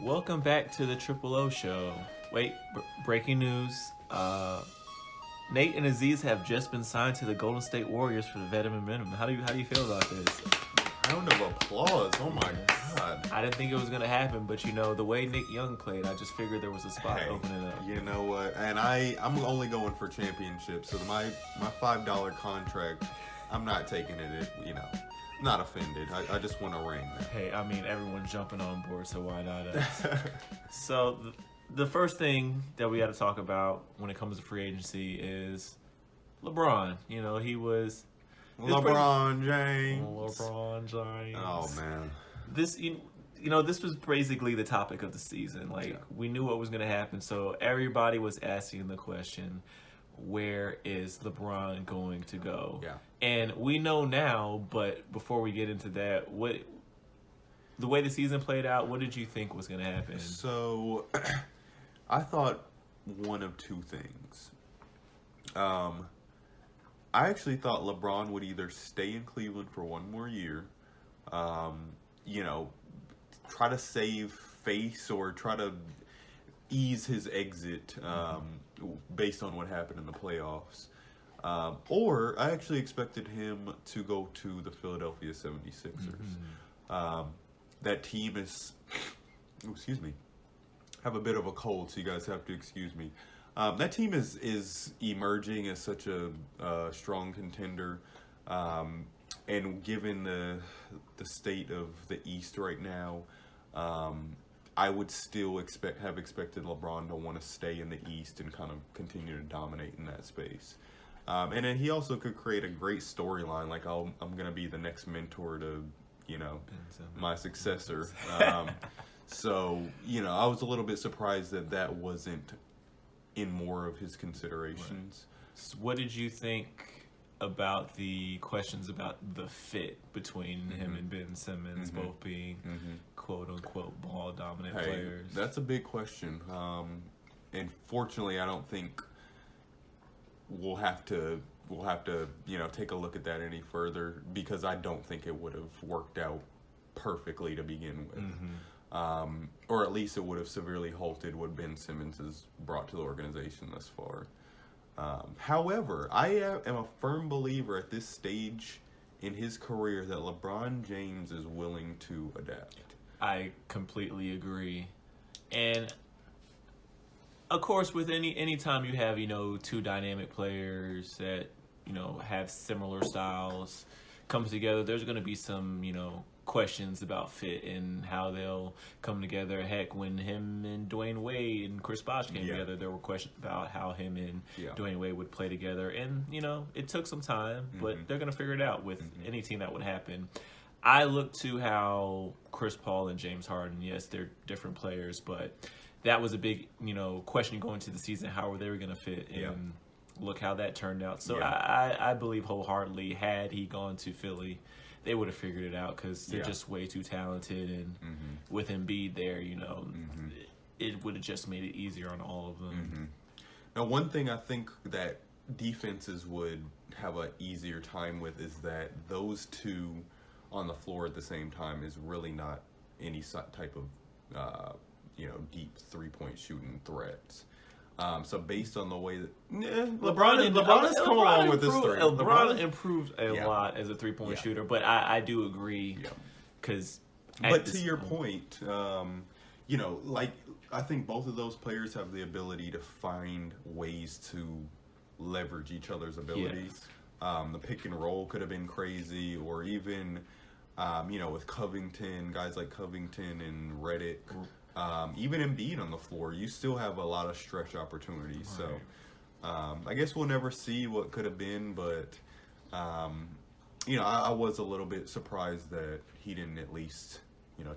Welcome back to the Triple O Show. Wait, breaking news. Nate and Aziz have just been signed to the Golden State Warriors for the veteran minimum. How do you feel about this? Round of applause. Oh my God. I didn't think it was gonna happen, but the way Nick Young played, I just figured there was a spot opening up. You know what? And I'm only going for championships. So my $5 contract, I'm not taking it. Not offended. I just want a ring. Hey, I mean everyone's jumping on board, so why not us? So the first thing that we got to talk about when it comes to free agency is LeBron. He was LeBron James. LeBron James. Oh man. This this was basically the topic of the season. We knew what was going to happen, so everybody was asking the question, where is LeBron going to go? Yeah. And we know now, but before we get into that, the way the season played out, what did you think was going to happen? So, I thought one of two things. I actually thought LeBron would either stay in Cleveland for one more year, try to save face or try to ease his exit based on what happened in the playoffs. Or I actually expected him to go to the Philadelphia 76ers. That team is... excuse me. I have a bit of a cold, so you guys have to excuse me. That team is emerging as such a strong contender. And given the state of the East right now, I would still have expected LeBron to want to stay in the East and kind of continue to dominate in that space. And then he also could create a great storyline, like I'm going to be the next mentor to, my successor. So, I was a little bit surprised that wasn't in more of his considerations. Right. So what did you think about the questions about the fit between him and Ben Simmons, both being quote-unquote ball-dominant players? That's a big question. And fortunately, I don't think we'll have to take a look at that any further, because I don't think it would have worked out perfectly to begin with. Or at least it would have severely halted what Ben Simmons has brought to the organization thus far. However, I am a firm believer at this stage in his career that LeBron James is willing to adapt. I completely agree. And of course, with any time you have, two dynamic players that, have similar styles come together, there's going to be some, questions about fit and how they'll come together. Heck, when him and Dwayne Wade and Chris Bosh came together, there were questions about how him and Dwayne Wade would play together. And, it took some time, but they're going to figure it out with any team that would happen. I look to how Chris Paul and James Harden, yes, they're different players, but that was a big, question going into the season, how were they going to fit, and look how that turned out. So I believe wholeheartedly, had he gone to Philly, they would have figured it out, because they're just way too talented, and with Embiid there, it would have just made it easier on all of them. Now, one thing I think that defenses would have an easier time with is that those two on the floor at the same time is really not any type of deep three-point shooting threats. So based on the way that LeBron has come along with this three. LeBron improved a lot as a three-point shooter, but I do agree, because. But to your point, I think both of those players have the ability to find ways to leverage each other's abilities. The pick and roll could have been crazy, or even with Covington, guys like Covington and Reddick. Even Embiid on the floor, you still have a lot of stretch opportunities. Right. So, I guess we'll never see what could have been, but, I was a little bit surprised that he didn't at least,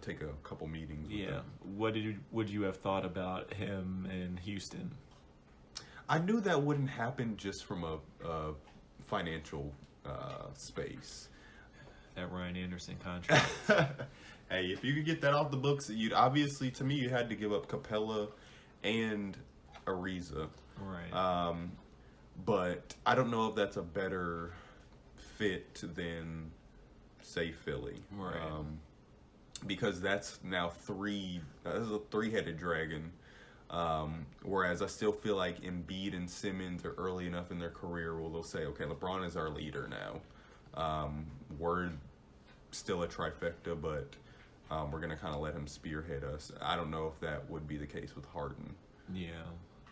take a couple meetings with them. What would you have thought about him in Houston? I knew that wouldn't happen just from a financial space. That Ryan Anderson contract. Hey, if you could get that off the books, you'd obviously, to me, you had to give up Capella and Ariza. Right. But I don't know if that's a better fit than, say, Philly. Right. because that's now that's a three-headed dragon. Whereas I still feel like Embiid and Simmons are early enough in their career where they'll say, okay, LeBron is our leader now. We're still a trifecta, but we're going to kind of let him spearhead us. I don't know if that would be the case with Harden. Yeah,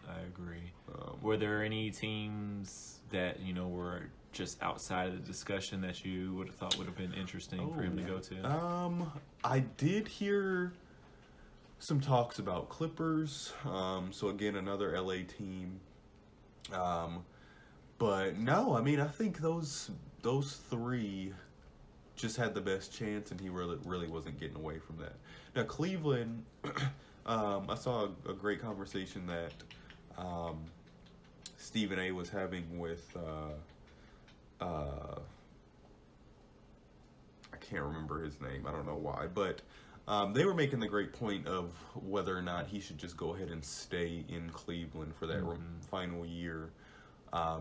I agree. Were there any teams that, were just outside of the discussion that you would have thought would have been interesting for him to go to? I did hear some talks about Clippers. So again, another LA team. But no, I mean, I think those three just had the best chance, and he really wasn't getting away from that. Now Cleveland, I saw a great conversation that Stephen A was having with I can't remember his name. I don't know why, but they were making the great point of whether or not he should just go ahead and stay in Cleveland for that final year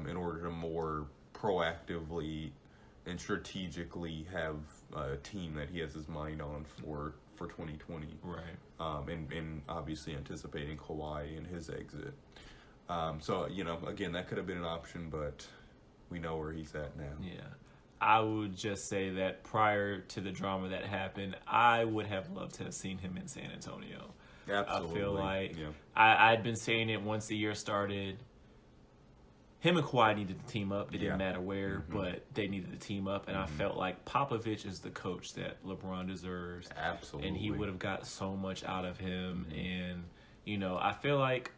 in order to more proactively and strategically have a team that he has his mind on for 2020. Right. And obviously anticipating Kawhi and his exit. So, again, that could have been an option, but we know where he's at now. Yeah. I would just say that prior to the drama that happened, I would have loved to have seen him in San Antonio. Absolutely. I feel like I'd been saying it once the year started. Him and Kawhi needed to team up. It didn't matter where, but they needed to team up. And I felt like Popovich is the coach that LeBron deserves. Absolutely. And he would have got so much out of him. And, I feel like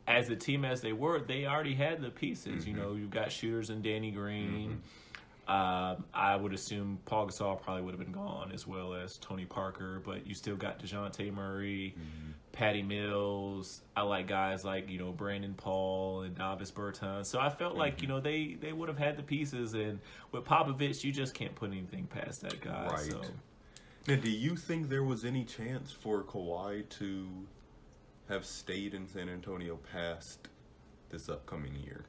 as a team as they were, they already had the pieces. You've got shooters in Danny Green. I would assume Paul Gasol probably would have been gone, as well as Tony Parker, but you still got DeJounte Murray, Patty Mills. I like guys like, Brandon Paul and Davis Bertans. So I felt like, they would have had the pieces, and with Popovich, you just can't put anything past that guy. Right. So. Now, do you think there was any chance for Kawhi to have stayed in San Antonio past this upcoming year?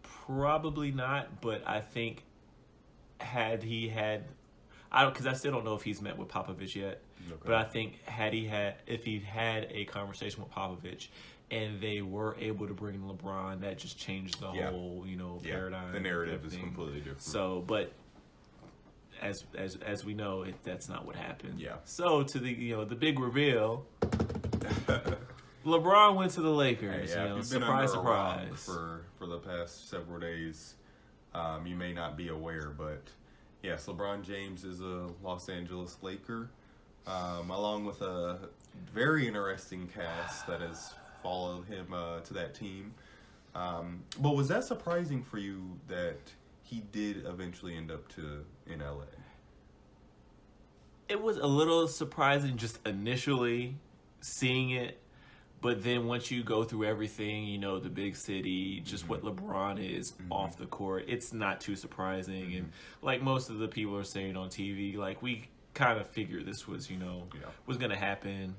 Probably not, but I think because I still don't know if he's met with Popovich yet, but I think if he had a conversation with Popovich and they were able to bring LeBron, that just changed the whole, paradigm. The narrative is completely different. So, but as we know, that's not what happened. Yeah. So to the big reveal, LeBron went to the Lakers. Hey, if you've been surprise, under a rock surprise. For the past several days, you may not be aware, but yes, LeBron James is a Los Angeles Laker, along with a very interesting cast that has followed him to that team. But was that surprising for you that he did eventually end up in LA? It was a little surprising just initially seeing it. But then once you go through everything, the big city, just what LeBron is off the court, it's not too surprising. And like most of the people are saying on TV, like we kind of figured this was, was going to happen.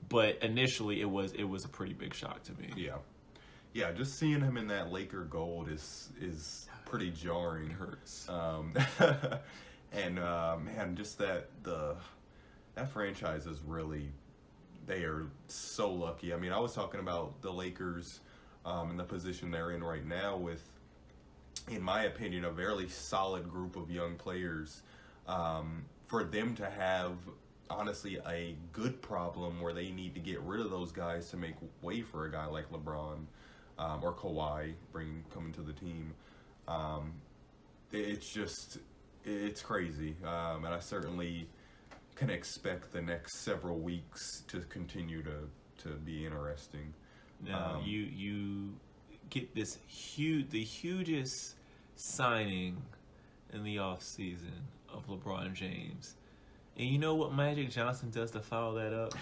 But initially it was a pretty big shock to me. Yeah. Yeah, just seeing him in that Laker gold is pretty jarring. It hurts. And man, just that franchise is really... They are so lucky. I mean, I was talking about the Lakers and the position they're in right now with, in my opinion, a very solid group of young players. For them to have, honestly, a good problem where they need to get rid of those guys to make way for a guy like LeBron or Kawhi coming to the team. It's crazy. And I certainly can expect the next several weeks to continue to be interesting. Now you get the hugest signing in the off season of LeBron James, and you know what Magic Johnson does to follow that up?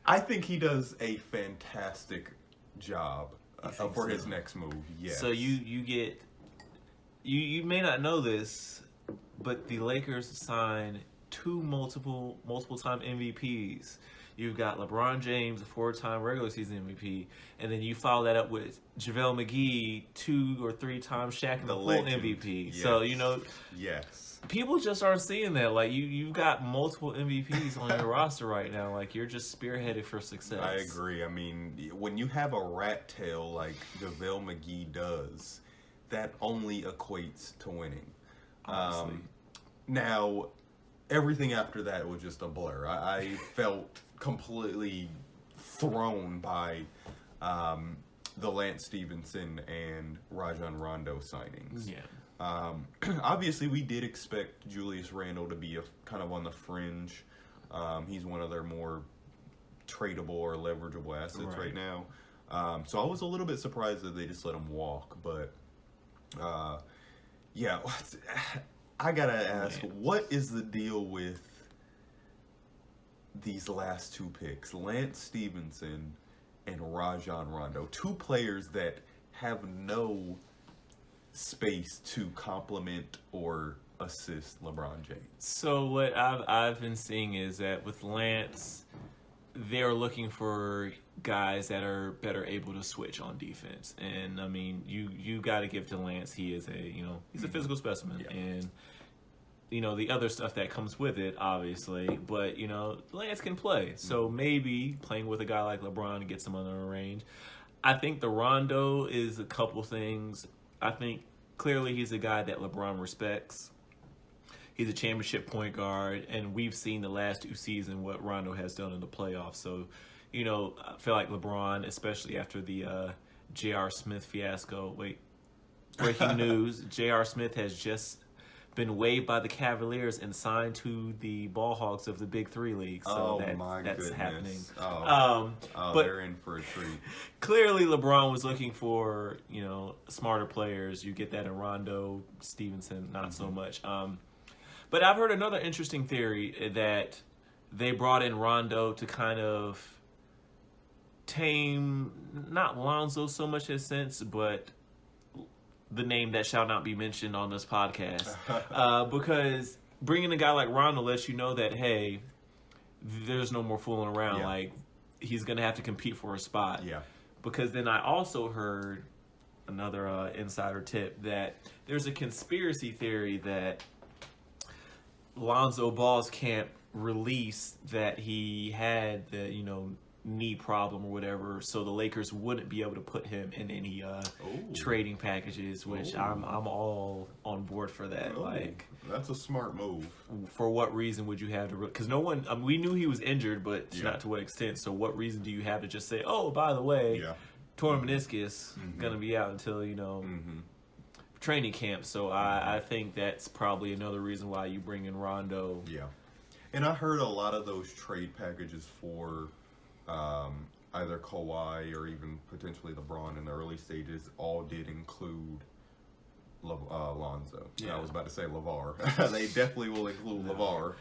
I think he does a fantastic job for his next move. Yes. So you get. You may not know this, but the Lakers signed two multiple time MVPs. You've got LeBron James, a 4-time regular season MVP, and then you follow that up with JaVale McGee, 2 or 3 times Shaq and the full legend. MVP. Yes. So, you know, yes, people just aren't seeing that. Like, you've got multiple MVPs on your roster right now. Like, you're just spearheaded for success. I agree. I mean, when you have a rat tail like JaVale McGee does, that only equates to winning. Honestly. Now, everything after that was just a blur. I felt completely thrown by the Lance Stevenson and Rajon Rondo signings. Yeah. Obviously, we did expect Julius Randle to be kind of on the fringe. He's one of their more tradable or leverageable assets right now. So I was a little bit surprised that they just let him walk. But, yeah, I got to ask, what is the deal with these last 2 picks? Lance Stevenson and Rajon Rondo. 2 players that have no space to complement or assist LeBron James. So what I've been seeing is that with Lance, they're looking for guys that are better able to switch on defense. And I mean, you got to give to Lance. He is he's a physical specimen, and the other stuff that comes with it, obviously. But Lance can play, so maybe playing with a guy like LeBron gets him under range. I think the Rondo is a couple things. I think clearly he's a guy that LeBron respects. He's a championship point guard, and we've seen the last 2 seasons what Rondo has done in the playoffs. So, I feel like LeBron, especially after the J.R. Smith fiasco. Wait, breaking news: J.R. Smith has just been waived by the Cavaliers and signed to the Ball Hawks of the Big 3 league. So that's goodness. happening. But they're in for a treat. Clearly, LeBron was looking for smarter players. You get that in Rondo, Stevenson, not so much. But I've heard another interesting theory that they brought in Rondo to kind of tame, not Lonzo so much in a sense, but the name that shall not be mentioned on this podcast. Because bringing a guy like Rondo lets you know that, hey, there's no more fooling around. Yeah. Like, he's going to have to compete for a spot. Yeah. Because then I also heard another insider tip that there's a conspiracy theory that Lonzo Ball's camp released that he had the knee problem or whatever, so the Lakers wouldn't be able to put him in any trading packages, which I'm all on board for that. Like, that's a smart move. For what reason would you have to? Because no one, we knew he was injured, but not to what extent. So what reason do you have to just say, oh, by the way, torn meniscus, gonna be out until training camp? So I think that's probably another reason why you bring in Rondo. Yeah, and I heard a lot of those trade packages for either Kawhi or even potentially LeBron in the early stages all did include Lonzo. Yeah. I was about to say LeVar. They definitely will include LeVar.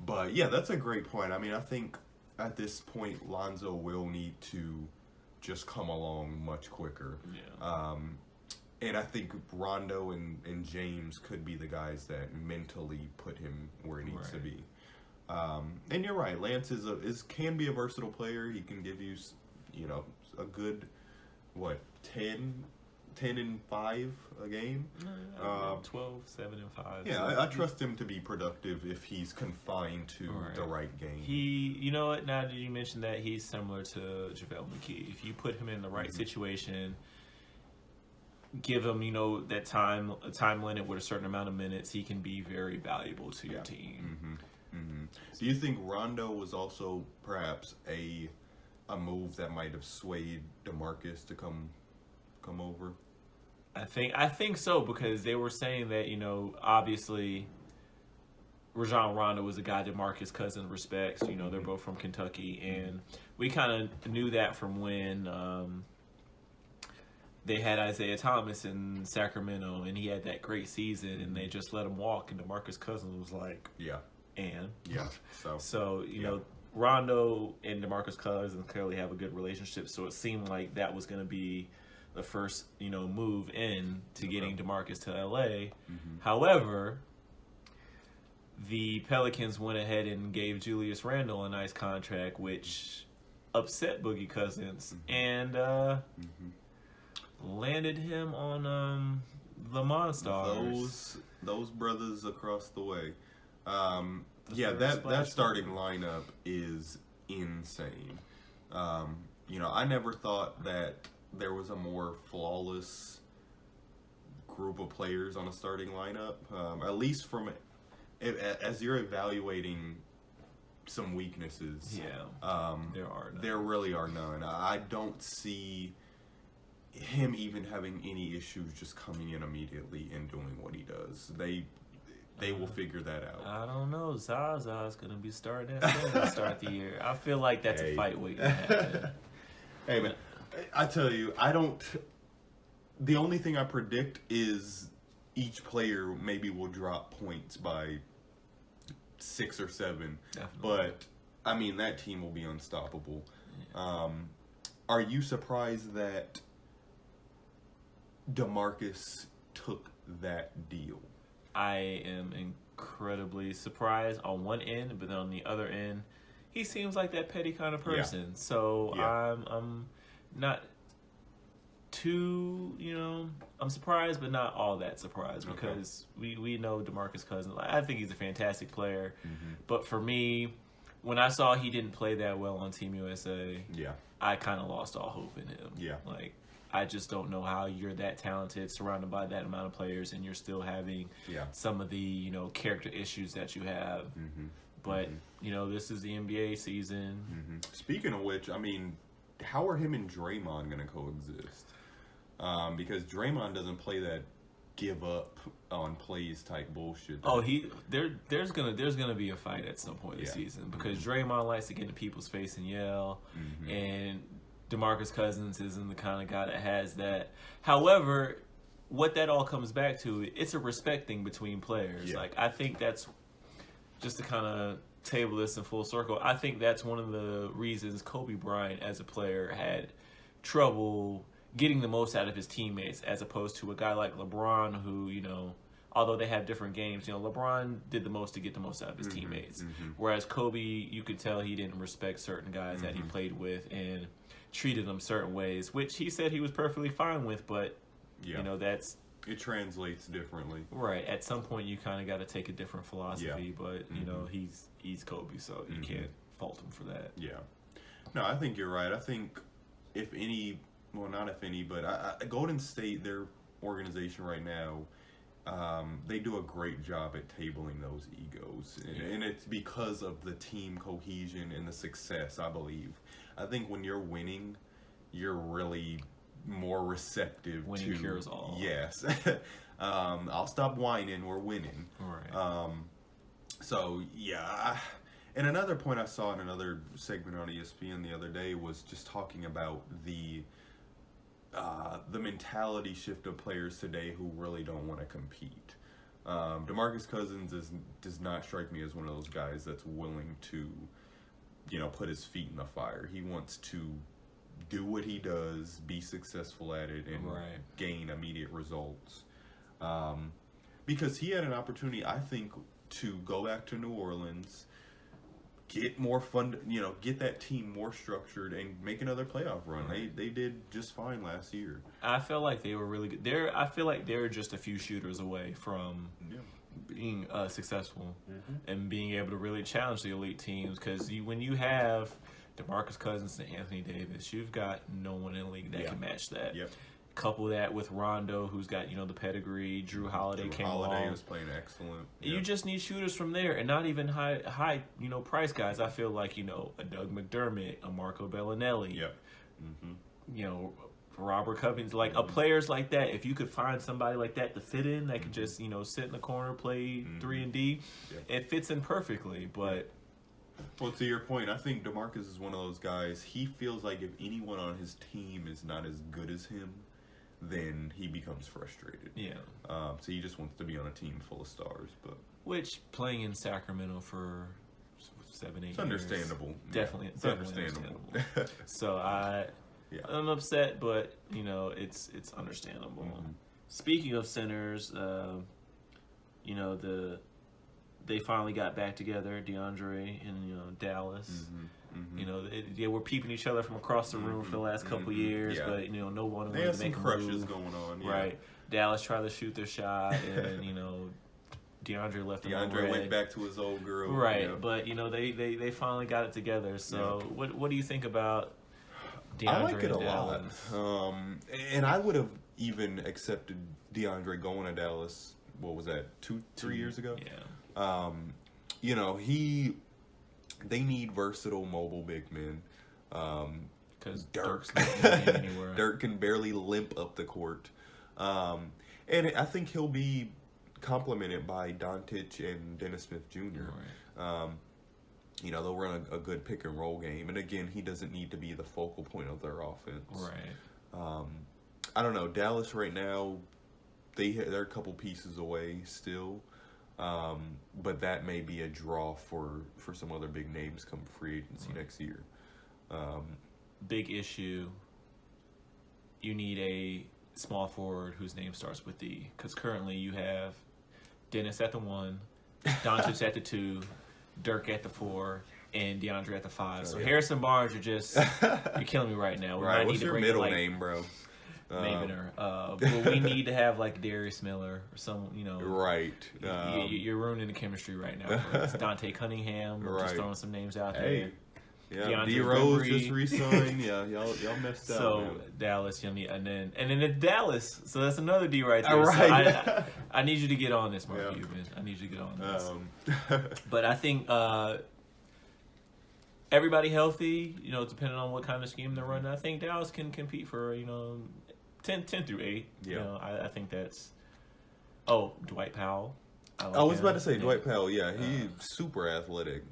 But yeah, that's a great point. I mean, I think at this point Lonzo will need to just come along much quicker. Yeah. And I think Rondo and James could be the guys that mentally put him where he needs to be. And you're right, Lance can be a versatile player. He can give you, a good 10 and 5 a game. 12, 7 and 5. Yeah, I trust him to be productive if he's confined to the right game. You know what? Now that you mentioned that, he's similar to JaVale McGee. If you put him in the right situation, give him, that time limit with a certain amount of minutes, he can be very valuable to your team. Do you think Rondo was also perhaps a move that might have swayed DeMarcus to come over? I think so, because they were saying that, obviously Rajon Rondo was a guy that Boogie Cousins respects. They're both from Kentucky, and we kind of knew that from when they had Isaiah Thomas in Sacramento, and he had that great season, and they just let him walk, and DeMarcus Cousins was like, Rondo and DeMarcus Cousins clearly have a good relationship, so it seemed like that was going to be the first, move in to getting DeMarcus to LA. However, the Pelicans went ahead and gave Julius Randle a nice contract, which upset Boogie Cousins and landed him on the Monstars. Those brothers across the way. That starting lineup is insane. I never thought that there was a more flawless group of players on a starting lineup. At least as you're evaluating some weaknesses. There really are none. I don't see him even having any issues just coming in immediately and doing what he does. They will figure that out. I don't know. Zaza's going to be starting to start the year. I feel like that's a fight waiting to happen. Hey, man, I tell you, the only thing I predict is each player maybe will drop points by 6 or 7. Definitely. But, I mean, that team will be unstoppable. Yeah. Are you surprised that DeMarcus took that deal? I am incredibly surprised on one end, but then on the other end, he seems like that petty kind of person. Yeah. So I'm not too, I'm surprised, but not all that surprised because we know DeMarcus Cousins. I think he's a fantastic player, but for me, when I saw he didn't play that well on Team USA, I kind of lost all hope in him. Yeah, I just don't know how you're that talented, surrounded by that amount of players, and you're still having some of the character issues that you have. But this is the NBA season. Speaking of which, I mean, how are him and Draymond going to coexist? Because Draymond doesn't play that give up on plays type bullshit. There's gonna be a fight at some point this season because Draymond likes to get in people's face and yell, and DeMarcus Cousins isn't the kind of guy that has that. However, what that all comes back to, it's a respect thing between players. I think that's just to kind of table this in full circle. I think that's one of the reasons Kobe Bryant as a player had trouble getting the most out of his teammates as opposed to a guy like LeBron who, although they have different games, LeBron did the most to get the most out of his teammates. Whereas Kobe, you could tell he didn't respect certain guys that he played with and treated them certain ways, which he said he was perfectly fine with, but, that's... It translates differently. Right. At some point, you kind of got to take a different philosophy, but, he's Kobe, so you can't fault him for that. Yeah. No, I think you're right. I think if any... Well, not if any, but Golden State, their organization right now, they do a great job at tabling those egos. And it's because of the team cohesion and the success, I believe. I think when you're winning, you're really more receptive winning cures all. Yes. I'll stop whining, we're winning. Right. And another point I saw in another segment on ESPN the other day was just talking about the mentality shift of players today who really don't want to compete. DeMarcus Cousins does not strike me as one of those guys that's willing to, put his feet in the fire. He wants to do what he does, be successful at it, and gain immediate results. Because he had an opportunity, I think, to go back to New Orleans, get more fun, get that team more structured and make another playoff run. They did just fine last year. I felt like they were really good. I feel like they're just a few shooters away from being successful and being able to really challenge the elite teams. Because when you have DeMarcus Cousins and Anthony Davis, you've got no one in the league that can match that. Yep. Couple that with Rondo, who's got the pedigree. Drew Holiday came along. Holiday was playing excellent. You just need shooters from there, and not even high price guys. I feel like a Doug McDermott, a Marco Bellinelli. Yep. Robert Covington, a players like that. If you could find somebody like that to fit in, that could just sit in the corner, play 3-and-D, it fits in perfectly. But well, to your point, I think DeMarcus is one of those guys. He feels like if anyone on his team is not as good as him, then he becomes frustrated. Yeah. So he just wants to be on a team full of stars. But which playing in Sacramento for 7-8 years, understandable. Definitely, it's understandable. So I'm upset, but it's understandable. Speaking of centers, they finally got back together, DeAndre and Dallas. They were peeping each other from across the room for the last couple years, but no one they wanted had to make some a crushes move. going on. Right. Dallas tried to shoot their shot, and DeAndre left. DeAndre went back to his old girl. Right, but they finally got it together. So what do you think about DeAndre? I like it a Dallas? lot. And I would have even accepted DeAndre going to Dallas. What was that? 3 years ago? Yeah. They need versatile mobile big men. Because Dirk anywhere. Dirk can barely limp up the court. And I think he'll be complemented by Doncic and Dennis Smith Jr. Right. They'll run a good pick and roll game. And again, he doesn't need to be the focal point of their offense. Right. I don't know. Dallas right now, they're a couple pieces away still. But that may be a draw for some other big names come free agency next year. Big issue. You need a small forward whose name starts with D. Because currently you have Dennis at the 1, Doncic at the 2, Dirk at the 4, and DeAndre at the 5. So Harrison Barnes, you're killing me right now. We might What's need to your bring middle name, bro? Mavener. But we need to have like Darius Miller or some, Right. You're ruining the chemistry right now. For us. Dante Cunningham. We're just throwing some names out there. Yeah, D Rose just re-signed. Y'all messed up. So man. Dallas, and then in Dallas. So that's another D right there. Right. So I need you to get on this, Mark Cuban. I need you to get on this. But I think everybody healthy. Depending on what kind of scheme they're running, I think Dallas can compete for 10 through 8. Yeah. I think that's. Oh, Dwight Powell. I was about to say Dwight Powell. Yeah, he's super athletic.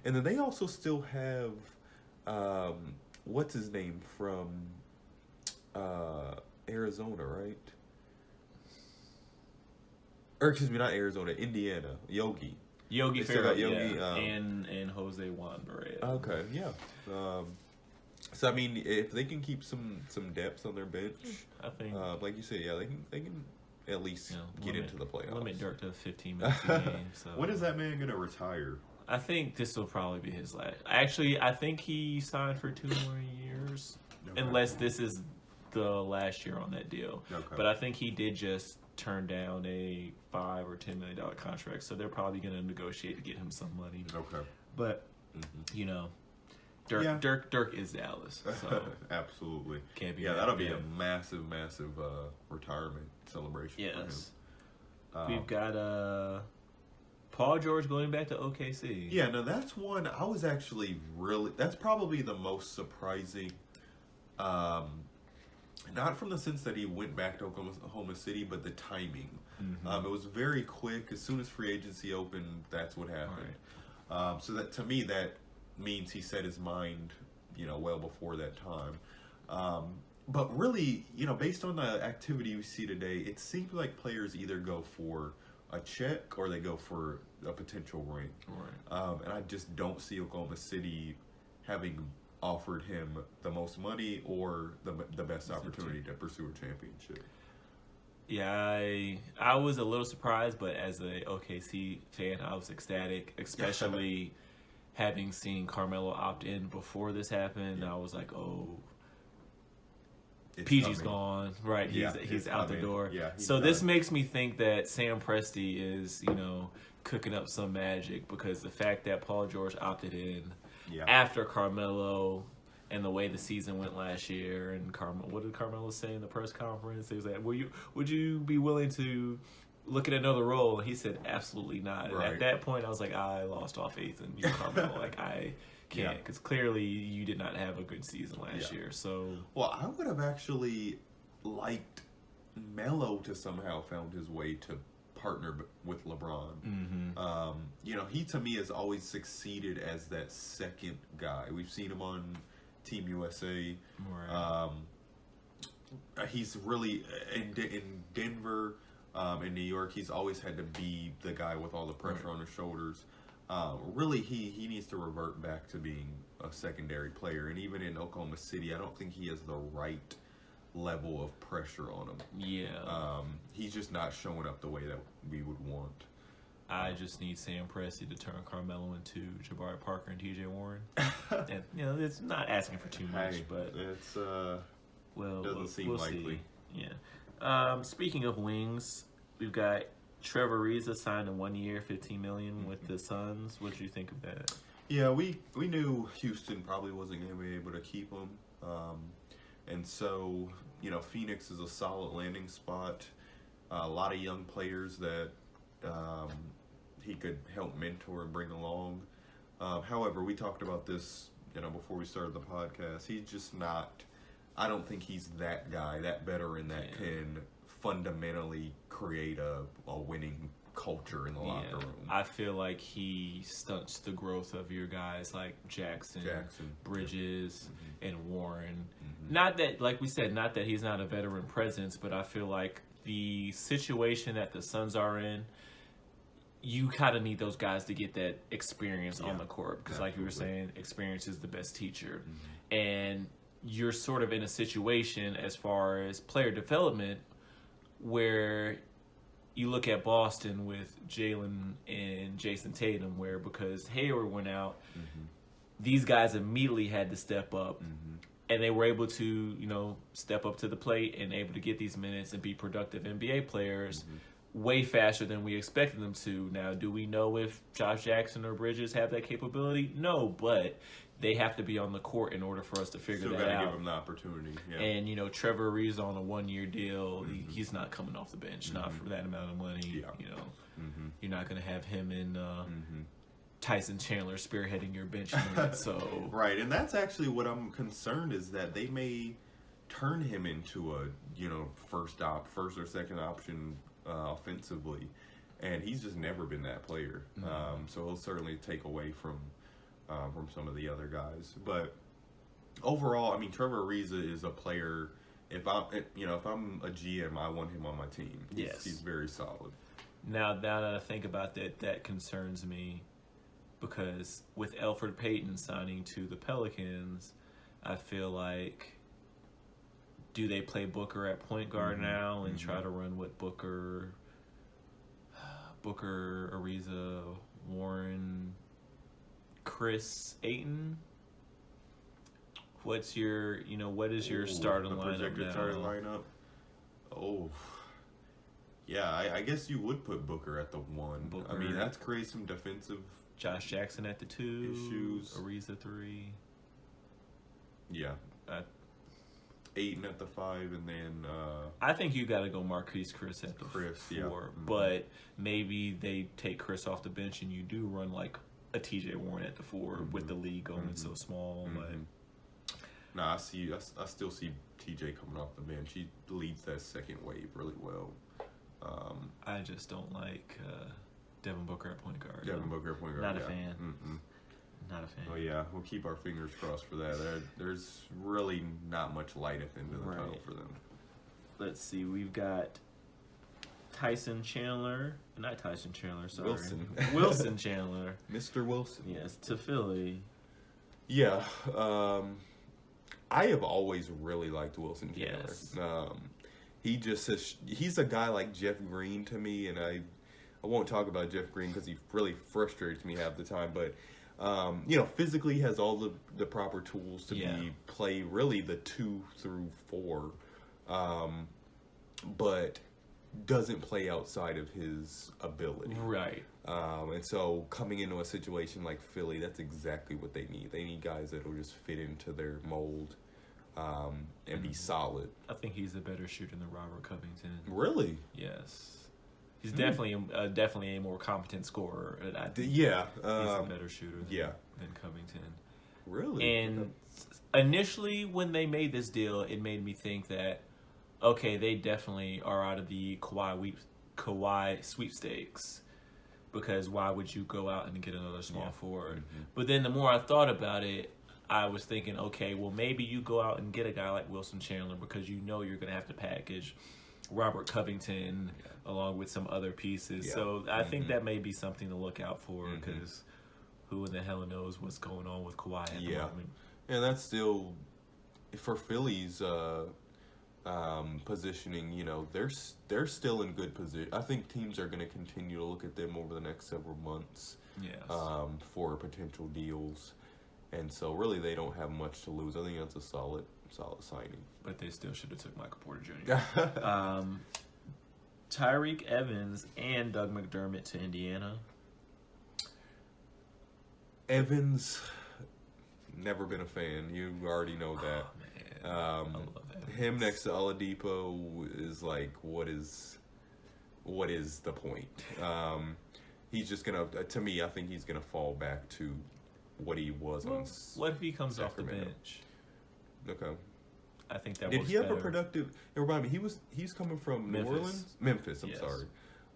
And then they also still have, what's his name from Arizona, right? Or excuse me, not Arizona, Indiana. Yogi Ferrell, Yogi, and Jose Juan Barrera. Okay, yeah. So I mean, if they can keep some depth on their bench, I think, like you said, they can at least get into the playoffs. Limit Dirk to 15 minutes a game. So. When is that man gonna retire? I think this will probably be his last. Actually, I think he signed for 2 more years, unless this is the last year on that deal. Okay. But I think he did just turn down a $5 or $10 million contract, so they're probably going to negotiate to get him some money. Okay. But Dirk is Dallas, so absolutely can't be. That'll be a massive retirement celebration. Yes. For him. We've got Paul George going back to OKC. Yeah, no, that's one I was actually that's probably the most surprising. Not from the sense that he went back to Oklahoma City, but the timing. It was very quick. As soon as free agency opened, that's what happened. Right. So that to me, that means he set his mind, well before that time. But really, based on the activity we see today, it seems like players either go for a check or they go for a potential ring. Right. And I just don't see Oklahoma City having offered him the most money or the best opportunity to pursue a championship. Yeah, I was a little surprised, but as a OKC fan, I was ecstatic, especially having seen Carmelo opt in before this happened. Yeah. I was like, oh, PG's gone, right? He's out the door. Yeah, so done. This makes me think that Sam Presti is, cooking up some magic, because the fact that Paul George opted in after Carmelo and the way the season went last year, and what did Carmelo say in the press conference? He was like, would you be willing to look at another role? And he said, absolutely not. Right. And at that point, I was like, I lost all faith in you, Carmelo. Like, I can't, because clearly you did not have a good season last year. So, well, I would have actually liked Melo to somehow found his way to partner with LeBron. Mm-hmm. He to me has always succeeded as that second guy. We've seen him on Team USA. Right. He's really in Denver, in New York. He's always had to be the guy with all the pressure on his shoulders. Really, he needs to revert back to being a secondary player. And even in Oklahoma City, I don't think he has the right level of pressure on him. Yeah. He's just not showing up the way that we would want. I just need Sam Presti to turn Carmelo into Jabari Parker and T.J. Warren. And, it's not asking for too much, but it's we'll seem likely. See. Yeah. Speaking of wings, we've got Trevor Ariza signed a 1 year, $15 million with the Suns. What do you think of that? Yeah, we knew Houston probably wasn't going to be able to keep him, and so Phoenix is a solid landing spot. A lot of young players that he could help mentor and bring along. However, we talked about this, before we started the podcast. He's just not. I don't think he's that guy, that veteran that can fundamentally create a winning culture in the locker room. I feel like he stunts the growth of your guys like Jackson Bridges, and Warren. Not that, like we said, not that he's not a veteran presence, but I feel like the situation that the Suns are in, you kind of need those guys to get that experience on the court. Because like you were saying, experience is the best teacher. And you're sort of in a situation as far as player development where you look at Boston with Jalen and Jason Tatum, where because Hayward went out, these guys immediately had to step up. And they were able to, step up to the plate and able to get these minutes and be productive NBA players way faster than we expected them to. Now, do we know if Josh Jackson or Bridges have that capability? No, but they have to be on the court in order for us to figure that out. Still got to give them the opportunity. Yeah. And, Trevor Ariza on a 1 year deal, he's not coming off the bench, not for that amount of money. You're not going to have him and Tyson Chandler spearheading your bench unit, so right, and that's actually what I'm concerned is that they may turn him into a first or second option offensively, and he's just never been that player. So he'll certainly take away from some of the other guys. But overall, I mean, Trevor Ariza is a player. If I'm a GM, I want him on my team. He's very solid. Now that I think about that, that concerns me. Because with Elfrid Payton signing to the Pelicans, I feel like, do they play Booker at point guard now and try to run with Booker, Ariza, Warren, Chris Ayton? What's your, what is your starting lineup now? Starting lineup? Oh, yeah, I guess you would put Booker at the 1. I mean, that's create some defensive. Josh Jackson at the 2, issues. Ariza 3. Yeah. Ayton at the 5, and then I think you got to go Marquise Chris at the 4. But maybe they take Chris off the bench and you do run like a TJ Warren at the 4 with the league going so small. But I still see TJ coming off the bench. He leads that second wave really well. I just don't like Devin Booker at point guard. Booker at point guard. Not a fan. Not a fan. Oh yeah, we'll keep our fingers crossed for that. There's really not much light at the end of the tunnel for them. Let's see. We've got Tyson Chandler. Not Tyson Chandler, sorry. Wilson Chandler. Mr. Wilson. Yes, to Philly. Yeah. I have always really liked Wilson Chandler. Yes. He's a guy like Jeff Green to me, and I won't talk about Jeff Green because he really frustrates me half the time, but physically has all the proper tools to play really the 2 through 4, but doesn't play outside of his ability. Right. And so coming into a situation like Philly, that's exactly what they need. They need guys that will just fit into their mold and be solid. I think he's a better shooter than Robert Covington. Really? Yes. He's definitely a more competent scorer. He's a better shooter than Covington. Really? And initially, when they made this deal, it made me think that, okay, they definitely are out of the Kawhi sweepstakes. Because why would you go out and get another small forward? But then the more I thought about it, I was thinking, okay, well, maybe you go out and get a guy like Wilson Chandler because you're going to have to package Robert Covington along with some other pieces. Yeah. So I think that may be something to look out for because who in the hell knows what's going on with Kawhi at the moment. And that's still, for Philly's positioning, they're still in good position. I think teams are going to continue to look at them over the next several months. Yes. For potential deals, and so really they don't have much to lose. I think that's a solid signing. But they still should have took Michael Porter Jr. Tyreek Evans and Doug McDermott to Indiana. Evans, never been a fan. You already know that. Oh, man. I love Evans. Him next to Oladipo is like, what is the point? He's just gonna, to me, I think he's gonna fall back to what he was on. What if he comes Sacramento. off the bench? Okay. I think that Did works he have better. a productive? Remind me, he's coming from Memphis. New Orleans, Memphis. I'm Yes. sorry.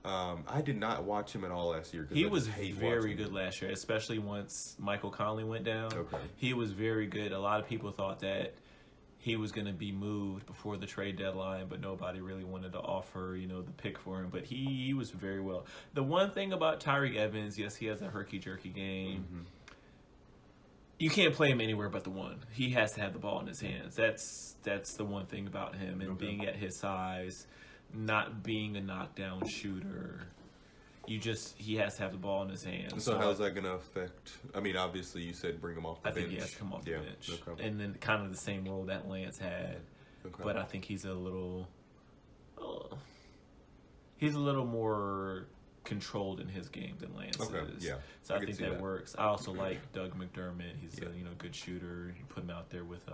I did not watch him at all last year. He was very good last year, especially once Michael Conley went down. Okay. He was very good. A lot of people thought that he was going to be moved before the trade deadline, but nobody really wanted to offer, the pick for him. But he was very well. The one thing about Tyreek Evans, yes, he has a herky-jerky game. Mm-hmm. You can't play him anywhere but the one. He has to have the ball in his hands. That's the one thing about him. And being at his size, not being a knockdown shooter, he has to have the ball in his hands. So how's that going to affect? I mean, obviously you said bring him off the I bench. think he has to come off the bench. Okay. And then kind of the same role that Lance had. Okay. But I think he's a little more controlled in his game than Lance is. Yeah. So I can think see that works. I also like Doug McDermott. He's a good shooter. You put him out there with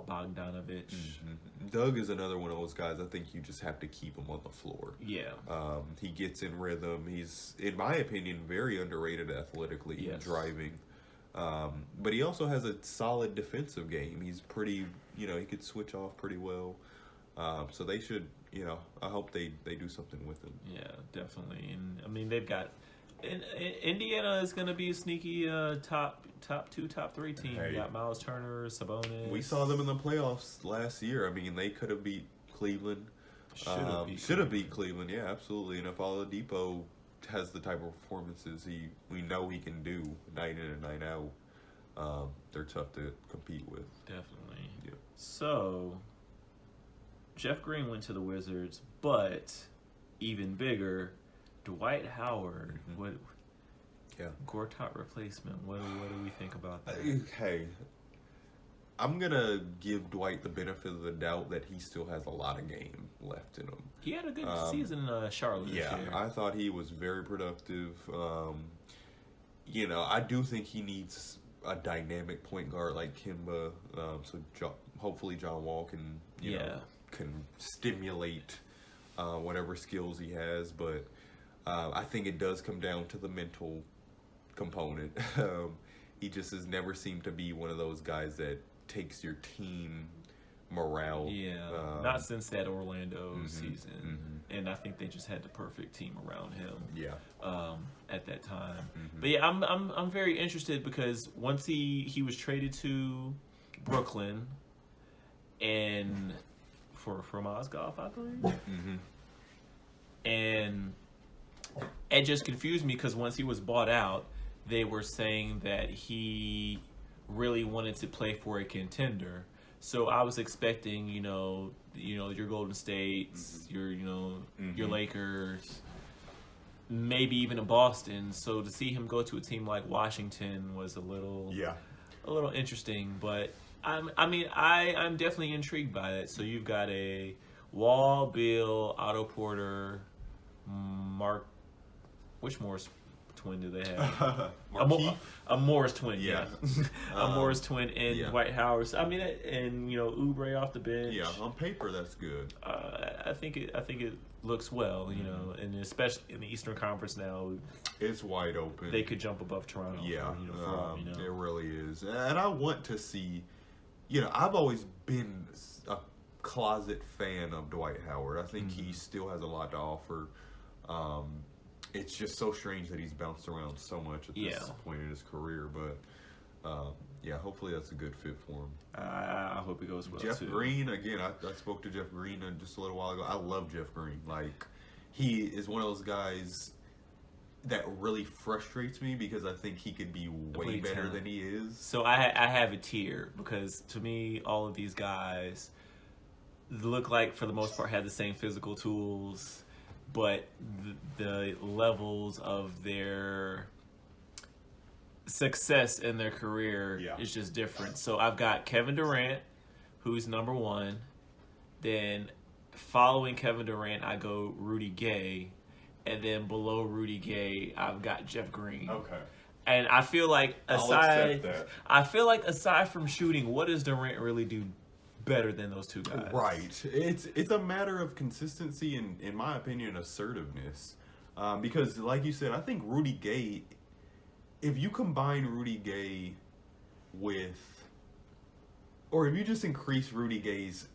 Bogdanovich. Mm-hmm. Doug is another one of those guys. I think you just have to keep him on the floor. Yeah. He gets in rhythm. He's, in my opinion, very underrated athletically and driving. But he also has a solid defensive game. He's pretty, he could switch off pretty well. So they should, I hope they do something with him. Yeah, definitely. And I mean, they've got Indiana is going to be a sneaky top 2, top 3 team. Hey. You got Miles Turner, Sabonis. We saw them in the playoffs last year. I mean, they could have beat Cleveland. Should have beat Cleveland. Yeah, absolutely. And if Oladipo has the type of performances we know he can do night in and night out, they're tough to compete with. Definitely. Yeah. So, Jeff Green went to the Wizards, but even bigger, Dwight Howard. Mm-hmm. What? Yeah. Gortat replacement. What do we think about that? Okay. I'm going to give Dwight the benefit of the doubt that he still has a lot of game left in him. He had a good season in Charlotte this year. I thought he was very productive. I do think he needs a dynamic point guard like Kemba. Hopefully John Wall can, can stimulate whatever skills he has. But I think it does come down to the mental component. He just has never seemed to be one of those guys that takes your team morale. Yeah, not since that Orlando season. And I think they just had the perfect team around him. Yeah. At that time. But yeah, I'm very interested because once he was traded to Brooklyn and from Mozgov, I believe. And it just confused me because once he was bought out, they were saying that he really wanted to play for a contender. So I was expecting, your Golden States, your Lakers, maybe even a Boston. So to see him go to a team like Washington was a little interesting. But I'm definitely intrigued by it. So you've got a Wall, Bill, Otto Porter, Mark. Which Morris twin do they have? A Morris twin, yeah. A Morris twin and Dwight Howard. So, and Oubre off the bench. Yeah, on paper that's good. I think it looks well, and especially in the Eastern Conference now, it's wide open. They could jump above Toronto. Yeah, for all we know. It really is, and I want to see. I've always been a closet fan of Dwight Howard. I think he still has a lot to offer. It's just so strange that he's bounced around so much at this point in his career, but hopefully that's a good fit for him. I hope it goes well. Jeff too. Green, again, I spoke to Jeff Green just a little while ago. I love Jeff Green. Like, he is one of those guys that really frustrates me because I think he could be way better than he is. So I have a tier because to me, all of these guys, look like for the most part had the same physical tools, but the levels of their success in their career is just different. So I've got Kevin Durant, who's number one. Then following Kevin Durant, I go Rudy Gay. And then below Rudy Gay, I've got Jeff Green. Okay. And I feel like I'll accept that. aside from shooting, what does Durant really do better than those two guys? Right. It's a matter of consistency and, in my opinion, assertiveness. Because, like you said, I think Rudy Gay, if you combine Rudy Gay with, or if you just increase Rudy Gay's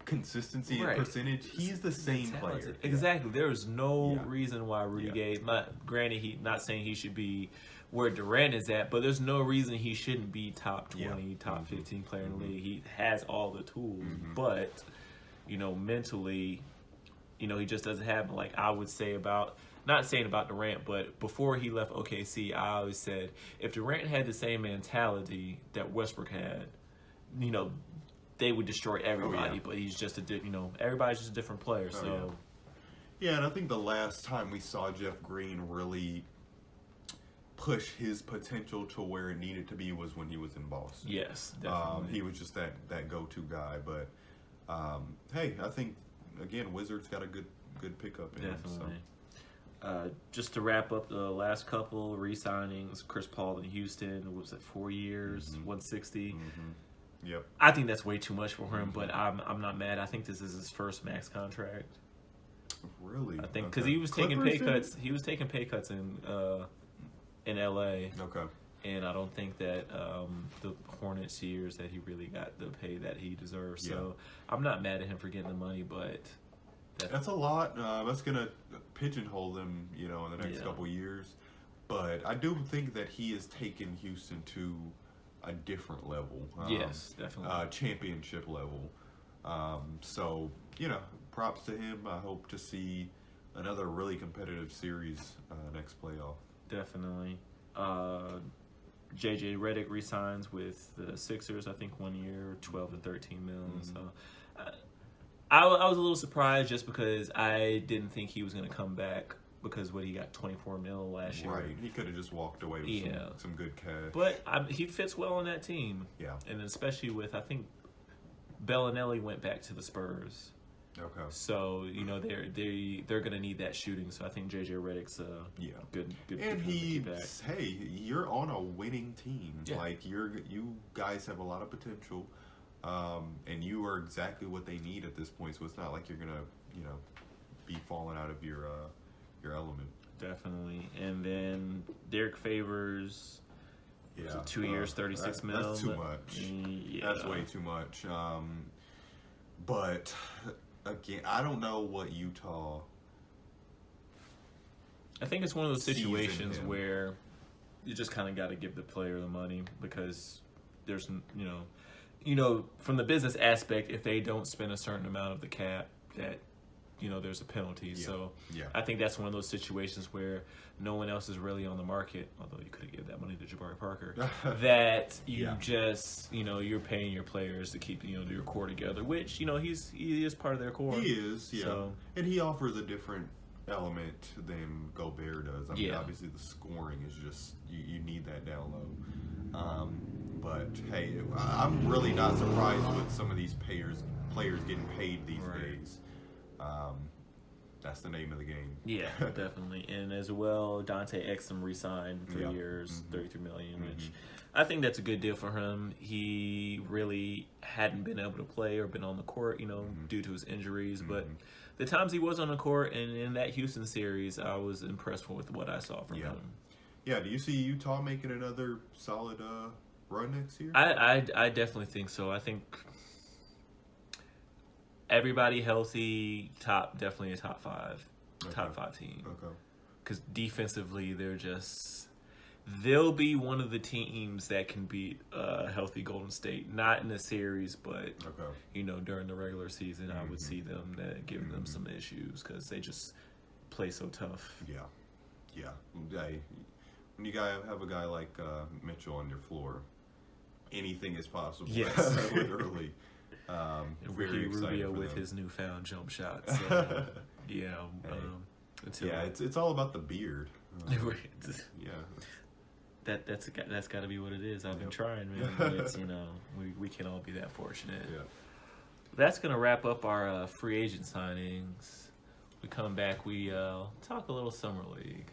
consistency and percentage, he's the same player. Exactly. There's no reason why Rudy Gay, granted, not saying he should be where Durant is at, but there's no reason he shouldn't be top 20, top 15 player in the league. He has all the tools, but, mentally, he just doesn't have them. Like I would say not saying about Durant, but before he left OKC, I always said if Durant had the same mentality that Westbrook had, they would destroy everybody. But he's just everybody's just a different player. Yeah, and I think the last time we saw Jeff Green really push his potential to where it needed to be was when he was in Boston. Yes, definitely. He was just that go-to guy. But hey, I think again Wizards got a good pickup in him. So. Just to wrap up the last couple re-signings, Chris Paul in Houston, what was it, 4 years, 160. Yep. I think that's way too much for him, but I'm not mad. I think this is his first max contract. Really? I think because he was taking pay cuts. He was taking pay cuts in LA. Okay. And I don't think that the Hornets years that he really got the pay that he deserves. So I'm not mad at him for getting the money, but that's a lot. That's gonna pigeonhole them, in the next couple years. But I do think that he has taken Houston to a different level. Yes, definitely. Championship level. So, props to him. I hope to see another really competitive series next playoff. Definitely. JJ Redick re-signs with the Sixers, I think 1 year, 12 to 13 million. So I was a little surprised just because I didn't think he was going to come back. Because he got 24 mil last year. Right, he could have just walked away with some good cash. But he fits well on that team. Yeah, and especially with I think Bellinelli went back to the Spurs. Okay. So they're gonna need that shooting. So I think JJ Redick's good. And you're on a winning team. Yeah. Like you guys have a lot of potential, and you are exactly what they need at this point. So it's not like you're gonna be falling out of your element. Definitely. And then Derek Favors, 2 years, 36 mil. That's too much. That's way too much. But again, I don't know what Utah. I think it's one of those situations where you just kind of got to give the player the money because there's from the business aspect, if they don't spend a certain amount of the cap, that there's a penalty. So I think that's one of those situations where no one else is really on the market, although you could have given that money to Jabari Parker, that you just, you're paying your players to keep, your core together, which, he is part of their core. He is, So. And he offers a different element than Gobert does. I mean, obviously the scoring is just, you need that down low. But, hey, I'm really not surprised with some of these players getting paid these days. That's the name of the game. Yeah, definitely. And as well, Dante Exum re-signed 3 years, $33 million, which I think that's a good deal for him. He really hadn't been able to play or been on the court, due to his injuries. But the times he was on the court and in that Houston series, I was impressed with what I saw from him. Yeah, do you see Utah making another solid run next year? I definitely think so. I think everybody healthy, definitely a top five team. Okay. Because defensively, they'll be one of the teams that can beat healthy Golden State. Not in the series, but during the regular season, I would see them giving them some issues because they just play so tough. Yeah. When you have a guy like Mitchell on your floor, anything is possible. Yes, literally. Very Ricky excited Rubio for with them. his newfound jump shot. So, yeah. Until Yeah, it's all about the beard. Yeah. That's got to be what it is. I've been Yep. trying, man. But it's, we can all be that fortunate. Yeah. That's gonna wrap up our free agent signings. We come back. We talk a little summer league.